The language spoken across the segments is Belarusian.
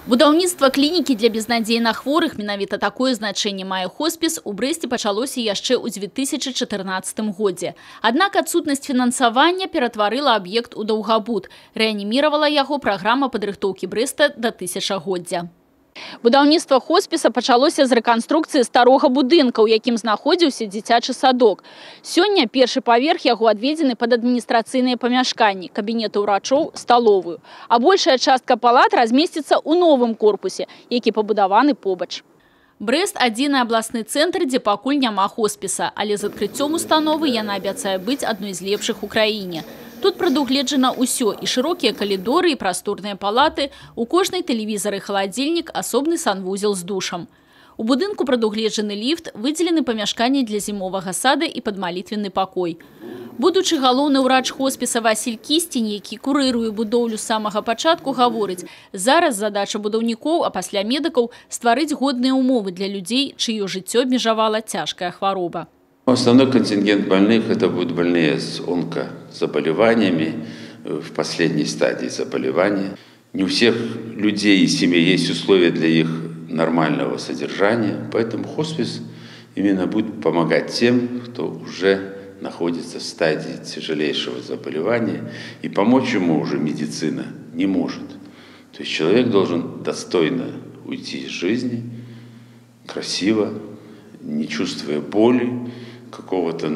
Будаўніцтва клінікі для безнадзейна хворых, менавіта такое значэнне мае хоспіс, у Брэсце пачалося яшчэ ў 2014 годзе. Аднак адсутнасць фінансавання ператварыла аб'ект у даўгабуд. Рэаніміравала яго праграма падрыхтоўкі Брэста да тысячагоддзя. Будаўніцтва хоспіса пачалося з рэканструкцыі старога будынка, у якім знаходзіўся дзіцячы садок. Сёння першы паверх яго адведзены пад адміністрацыйныя памяшканні, кабінеты ўрачоў, сталовую. А большая частка палат размесціцца ў новым корпусе, які пабудаваны побач. Брэст – адзіны абласны цэнтр, дзе пакуль няма хоспіса, але з адкрыццём установы яна абяцае быць адной з лепшых у краіне. Тут прадугледжана ўсё, і шырокія калідоры, і прасторныя палаты, у кожнай тэлевізар і халадзільнік, асобны санвузел з душам. У будынку прадугледжаны ліфт, выдзелены памяшканні для зімовага сада і падмалітвенны пакой. Будучы галоўны ўрач хоспіса Васіль Кісцень, які курыруе будоўлю з самага пачатку, гаворыць, зараз задача будаўнікоў, а пасля медыкаў стварыць годныя умовы для людзей, чыё жыццё абмежавала цяжкая хвароба. Основной контингент больных – это будут больные с онкозаболеваниями, в последней стадии заболевания. Не у всех людей и семей есть условия для их нормального содержания, поэтому хоспис именно будет помогать тем, кто уже находится в стадии тяжелейшего заболевания, и помочь ему уже медицина не может. То есть человек должен достойно уйти из жизни, красиво, не чувствуя боли, какого-то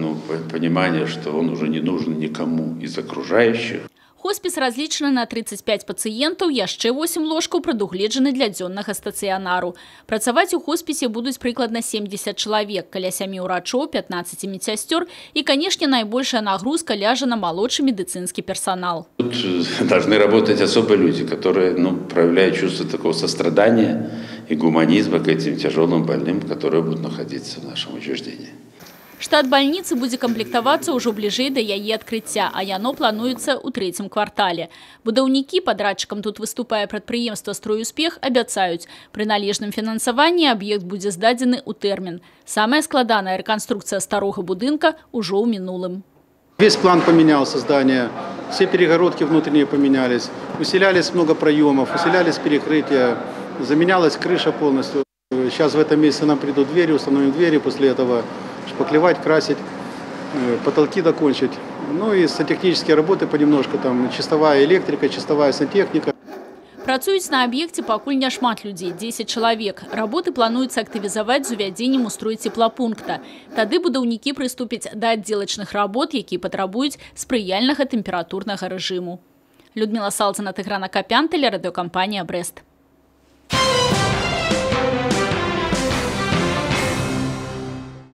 понимания, что он уже не нужен никому из окружающих. Хоспіс разлічаны на 35 пацыентаў, яшчэ 8 ложкаў прадугледжаны для дзённага стацыянару. Працаваць у хоспісе будуць прыкладна 70 чалавек, каля 7 ўрачоў, 15 медсясцёр і, канешне, найбольшая нагрузка ляжа на малодшы медыцынскі персонал. Тут должны работать особые люди, которые проявляют чувство такого сострадания и гуманизма к этим тяжелым больным, которые будут находиться в нашем учреждении. Штат бальніцы будзе камплектавацца ўжо бліжэй да яе адкрыцця, а яно плануецца ў трэцім квартале. Будаўнікі, падрадчыкам тут выступае прадпрыемства «Стройуспех», абяцаюць, пры належным фінансаванні аб'ект будзе здадзены ў тэрмін. Самая складаная рэканструкцыя старога будынка ўжо ў минулым. Весь план поменялся здания, все перегородки внутренние поменялись, усилялись много проемов, усилялись перекрытия, заменялась крыша полностью. Сейчас в этом месяце нам придут двери, установим двери, после этого шпаклевать, красить, потолки докончить. Ну и сантехнические работы понемножку, там чистовая электрика, чистовая сантехника. Працуюць на аб'екце пакуль няшмат людзей, 10 чалавек. Работы плануецца актывізаваць з увядзеннем у строй цеплапункта. Тады будаўнікі прыступяць да аддзелачных работ, якія патрабуюць спрыяльнага тэмпературнага рэжыму. Людмила Салцина, Тыгран Акопян, телерадиокомпания «Брест».